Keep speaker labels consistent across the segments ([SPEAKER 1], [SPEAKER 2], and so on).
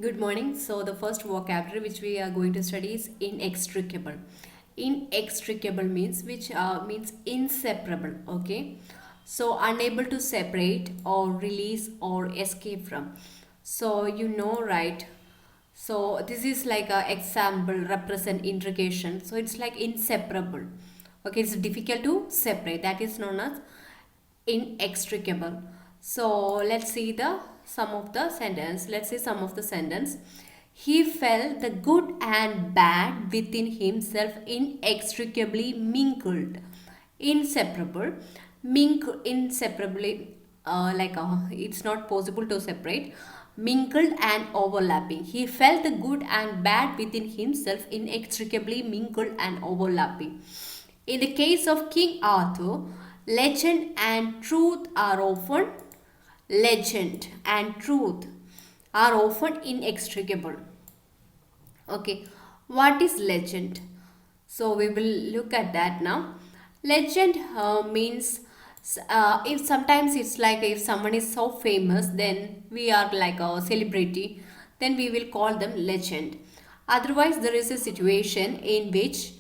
[SPEAKER 1] Good morning. So the first vocabulary which we are going to study is inextricable. Inextricable means means inseparable. Okay. So unable to separate or release or escape from. So you know, right? So this is like a example represent integration. So it's like inseparable. Okay, it's difficult to separate. That is known as inextricable. So let's see the some of the sentence. Let's see some of the sentence. He felt the good and bad within himself inextricably mingled, inseparable, inseparably, it's not possible to separate, mingled and overlapping. He felt the good and bad within himself inextricably mingled and overlapping. In the case of King Arthur, legend and truth are often legend and truth are often inextricable. Okay, what is legend? So we will look at that now. Legend means if sometimes it's like if someone is so famous, then we are like a celebrity, then we will call them legend. Otherwise, there is a situation in which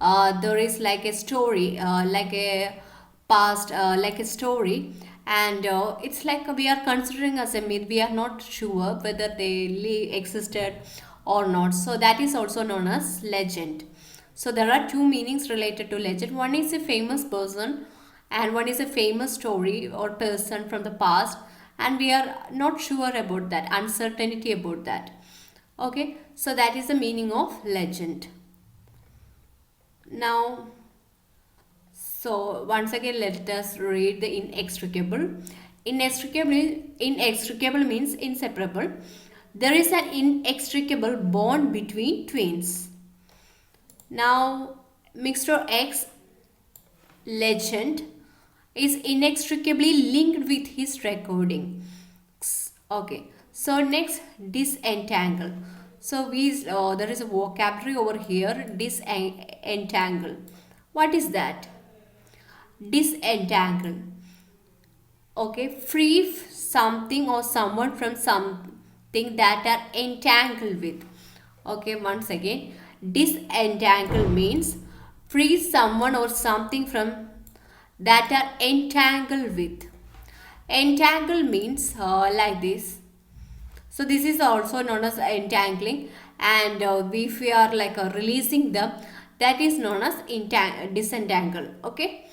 [SPEAKER 1] there is like a story, like a past, like a story, and it's like we are considering as a myth. We are not sure whether they existed or not. So that is also known as legend. So there are two meanings related to legend. One is a famous person and one is a famous story or person from the past, and we are not sure about that, uncertainty about that. Okay, so that is the meaning of legend. Now, so once again, let us read the inextricable. Inextricable means inseparable. There is an inextricable bond between twins. Now, Mr. X legend is inextricably linked with his recording. Okay. So next, disentangle. So there is a vocabulary over here. Disentangle. What is that? Disentangle. Okay, free something or someone from something that are entangled with. Okay, once again, disentangle means free someone or something from that are entangled with. Entangle means like this. So this is also known as entangling, and if we are like releasing them, that is known as disentangle. Okay.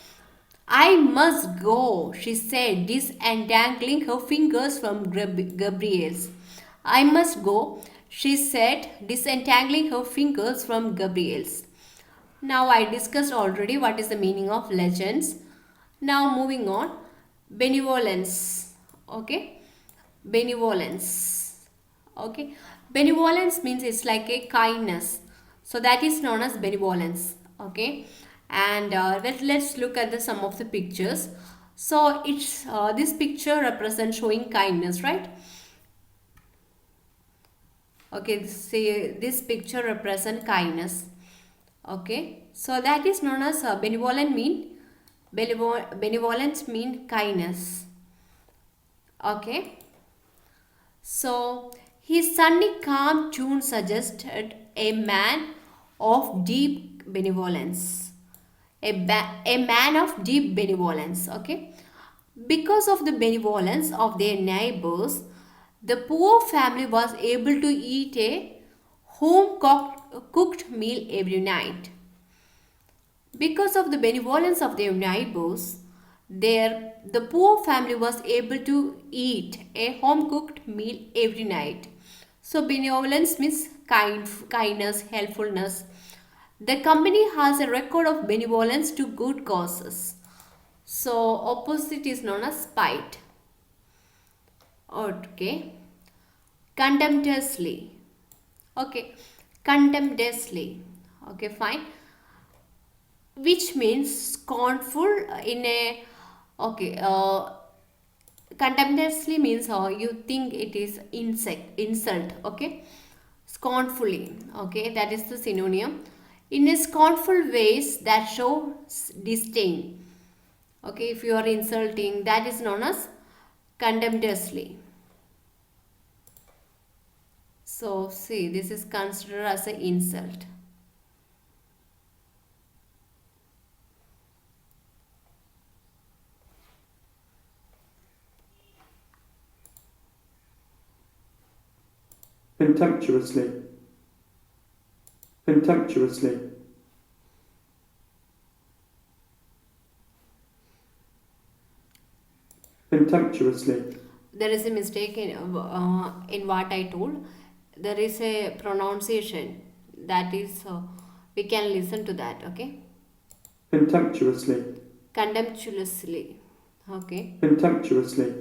[SPEAKER 1] I must go, she said, disentangling her fingers from Gabriel's. I must go, she said, disentangling her fingers from Gabriel's. Now I discussed already what is the meaning of legends. Now moving on, benevolence. Okay, benevolence. Okay, benevolence means it's like a kindness. So that is known as benevolence. Okay, and let's look at some of the pictures. So it's this picture represents showing kindness, right? Okay, see this picture represent kindness. Okay, so that is known as benevolence mean kindness. Okay, so his sunny calm tune suggested a man of deep benevolence. A man of deep benevolence. Okay, because of the benevolence of their neighbors, the poor family was able to eat a cooked meal every night. Because of the benevolence of their neighbors, the poor family was able to eat a home cooked meal every night. So benevolence means kindness, helpfulness. The company has a record of benevolence to good causes. So opposite is known as spite. Okay. Contemptuously. Okay. Contemptuously. Okay, fine. Which means scornful in a, okay, contemptuously means you think it is insult. Okay, scornfully. Okay, that is the synonym. In a scornful ways that show disdain. Okay, if you are insulting, that is known as contemptuously. So see, this is considered as an insult.
[SPEAKER 2] Contemptuously, contemptuously, contemptuously,
[SPEAKER 1] There is a mistake in what I told. There is a pronunciation that is we can listen to that. Okay,
[SPEAKER 2] contemptuously,
[SPEAKER 1] contemptuously. Okay,
[SPEAKER 2] contemptuously,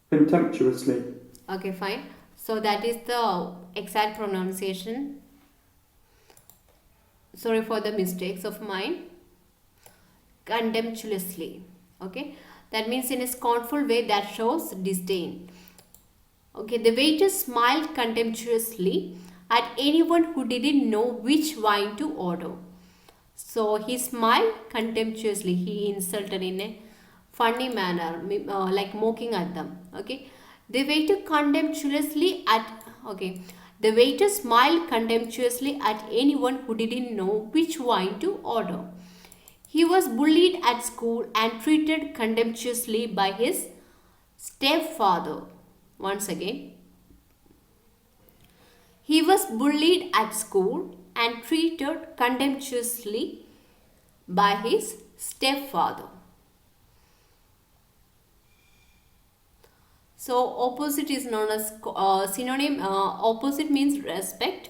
[SPEAKER 2] contemptuously,
[SPEAKER 1] okay, fine. So that is the exact pronunciation. Sorry for the mistakes of mine. Contemptuously. Okay, that means in a scornful way that shows disdain. Okay, the waiter smiled contemptuously at anyone who didn't know which wine to order. So he smiled contemptuously. He insulted in a funny manner, like mocking at them. Okay, the waiter contemptuously at. Okay, the waiter smiled contemptuously at anyone who didn't know which wine to order. He was bullied at school and treated contemptuously by his stepfather. Once again, he was bullied at school and treated contemptuously by his stepfather. So opposite is known as synonym. Opposite means respect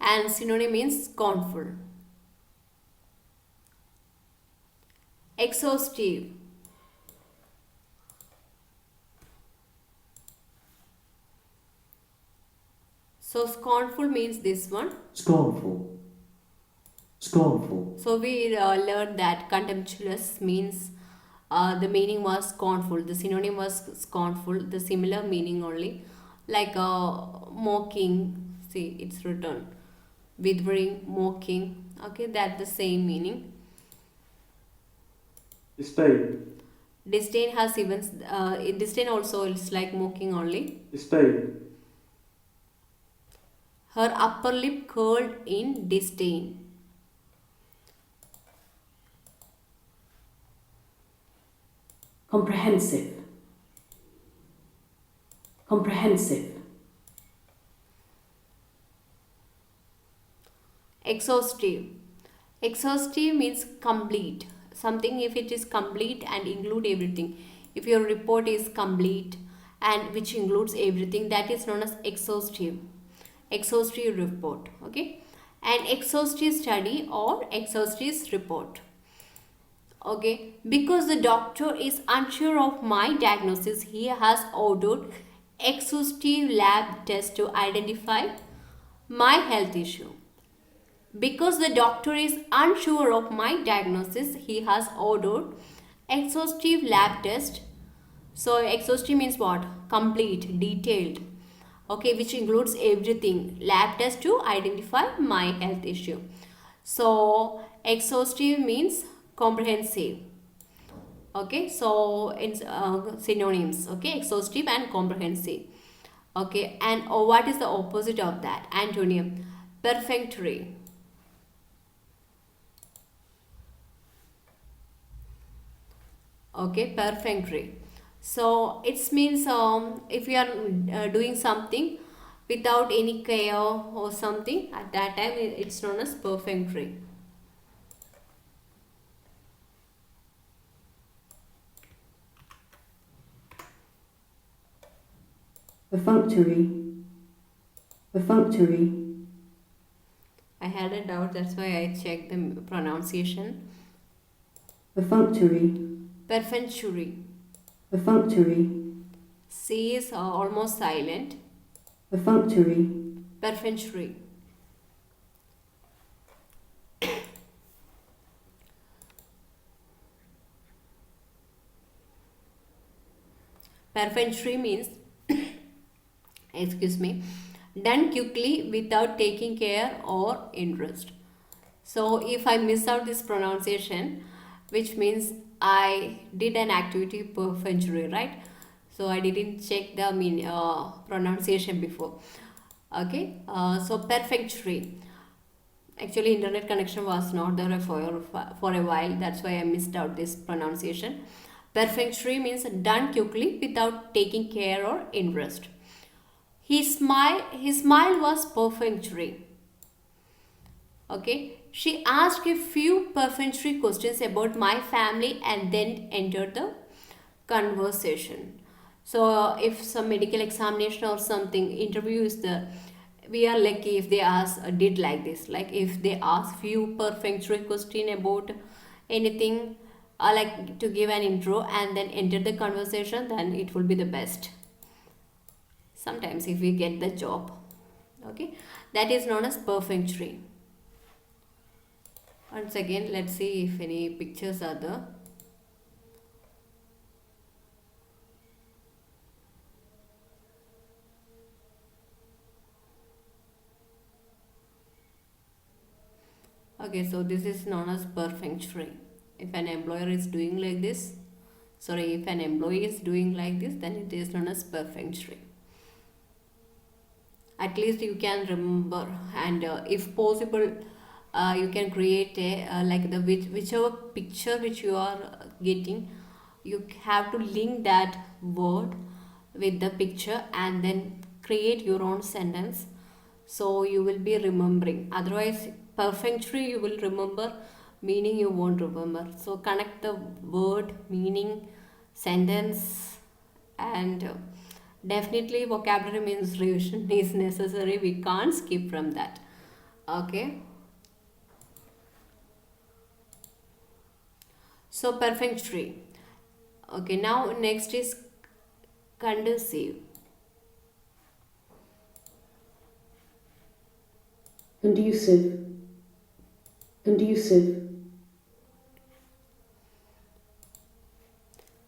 [SPEAKER 1] and synonym means scornful. Exhaustive. So scornful means this one.
[SPEAKER 3] Scornful, scornful,
[SPEAKER 1] So we learned that contemptuous means the meaning was scornful. The synonym was scornful. The similar meaning only, like mocking. See, it's written withering, mocking. Okay, that the same meaning.
[SPEAKER 2] disdain,
[SPEAKER 1] Disdain has even disdain also is like mocking only.
[SPEAKER 2] disdain,
[SPEAKER 1] Her upper lip curled in disdain.
[SPEAKER 3] comprehensive, comprehensive,
[SPEAKER 1] Exhaustive. Exhaustive means complete. Something if it is complete and include everything. If your report is complete and which includes everything, that is known as exhaustive. Exhaustive report. Okay. An exhaustive study or exhaustive report. Okay. Because the doctor is unsure of my diagnosis, he has ordered exhaustive lab tests to identify my health issue. Because the doctor is unsure of my diagnosis, he has ordered exhaustive lab test. So exhaustive means what? Complete, detailed. Okay, which includes everything. Lab test to identify my health issue. So exhaustive means comprehensive. Okay, so it's synonyms. Okay, exhaustive and comprehensive. Okay, and what is the opposite of that? Antonym, perfunctory. Okay, perfunctory. So it means if you are doing something without any care or something, at that time it's known as perfunctory.
[SPEAKER 3] perfunctory, perfunctory,
[SPEAKER 1] I had a doubt, that's why I checked the pronunciation.
[SPEAKER 3] perfunctory,
[SPEAKER 1] Perfunctory.
[SPEAKER 3] perfunctory,
[SPEAKER 1] C is almost silent.
[SPEAKER 3] perfunctory,
[SPEAKER 1] Perfunctory. Perfunctory means excuse me, done quickly without taking care or interest. So if I miss out this pronunciation, which means I did an activity perfunctory, right? So I didn't check the pronunciation before. Okay, so perfunctory. Actually, internet connection was not there for a while. That's why I missed out this pronunciation. Perfunctory means done quickly without taking care or interest. His smile was perfunctory. Okay, she asked a few perfunctory questions about my family and then entered the conversation. So if some medical examination or something interview is there, we are lucky if they ask did like this. Like if they ask few perfunctory question about anything, like to give an intro and then enter the conversation, then it will be the best. Sometimes if we get the job, okay, that is known as perfunctory. Once again, let's see if any pictures are there. Okay, so this is known as perfunctory. If an employer is doing like this, sorry, if an employee is doing like this, then it is known as perfunctory. At least you can remember, and if possible, you can create a like the whichever picture which you are getting, you have to link that word with the picture and then create your own sentence, so you will be remembering. Otherwise perfunctory you will remember, meaning you won't remember. So connect the word, meaning, sentence, and definitely vocabulary means revision is necessary. We can't skip from that. Okay, so perfunctory. Okay, now next is conducive.
[SPEAKER 3] conducive, conducive,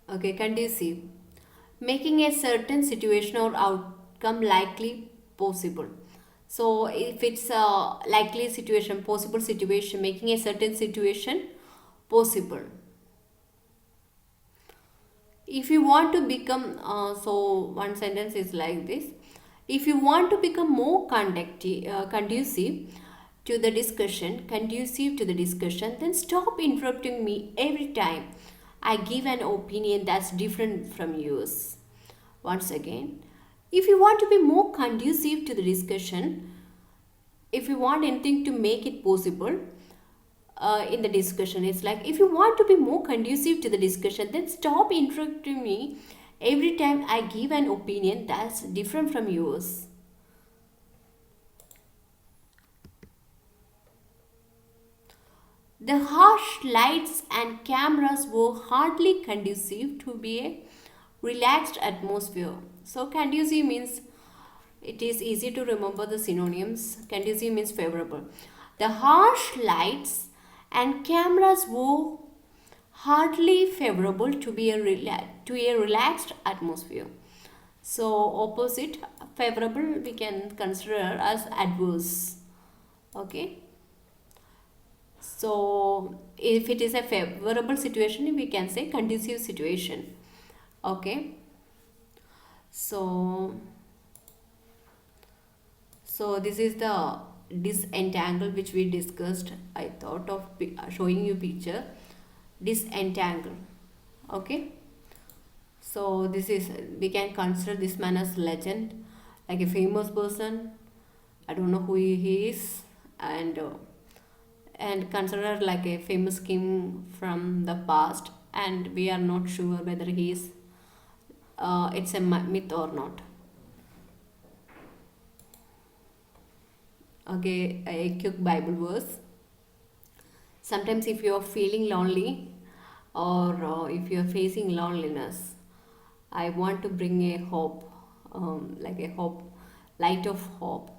[SPEAKER 1] Okay, conducive, making a certain situation or outcome likely possible. So if it's a likely situation, possible situation, making a certain situation possible. If you want to become so one sentence is like this: if you want to become more conducive to the discussion, then stop interrupting me every time I give an opinion that's different from yours. Once again, if you want to be more conducive to the discussion, if you want anything to make it possible, in the discussion, it's like if you want to be more conducive to the discussion, then stop interrupting me every time I give an opinion that's different from yours. The harsh lights and cameras were hardly conducive to be a relaxed atmosphere. So conducive means, it is easy to remember the synonyms. Conducive means favorable. The harsh lights and cameras were hardly favorable to be to a relaxed atmosphere. So opposite, favorable, we can consider as adverse. Okay. So if it is a favorable situation, we can say conducive situation. Okay. So this is the disentangle which we discussed. I thought of showing you picture. Disentangle. Okay. So this is, we can consider this man as legend, like a famous person. I don't know who he is, and consider like a famous king from the past, and we are not sure whether he is it's a myth or not. Okay, a quick Bible verse. Sometimes if you are feeling lonely, or if you are facing loneliness, I want to bring a hope, like a hope, light of hope.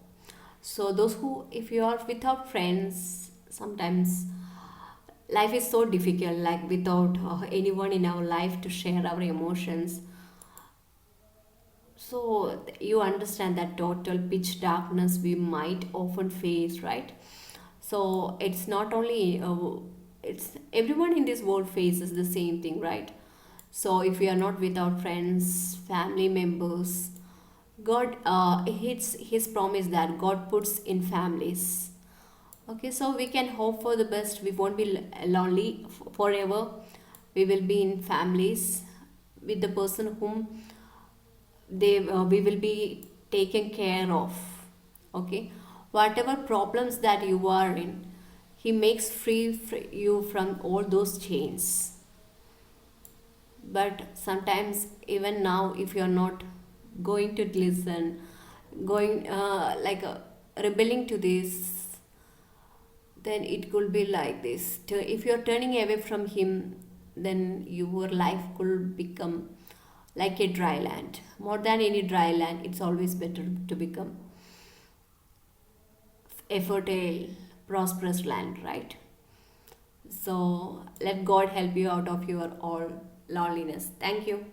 [SPEAKER 1] So those who, if you are without friends, sometimes life is so difficult, like without anyone in our life to share our emotions. So you understand that total pitch darkness we might often face, right? So it's not only it's everyone in this world faces the same thing, right? So if we are not with our friends, family members, God, it's His promise that God puts in families. Okay, so we can hope for the best. We won't be lonely forever. We will be in families with the person whom we will be taken care of. Okay, whatever problems that you are in, He makes free you from all those chains. But sometimes even now, if you're not going to listen, going rebelling to this, then it could be like this. If you're turning away from Him, then your life could become like a dry land. More than any dry land, it's always better to become a fertile, prosperous land, right? So let God help you out of your all loneliness. Thank you.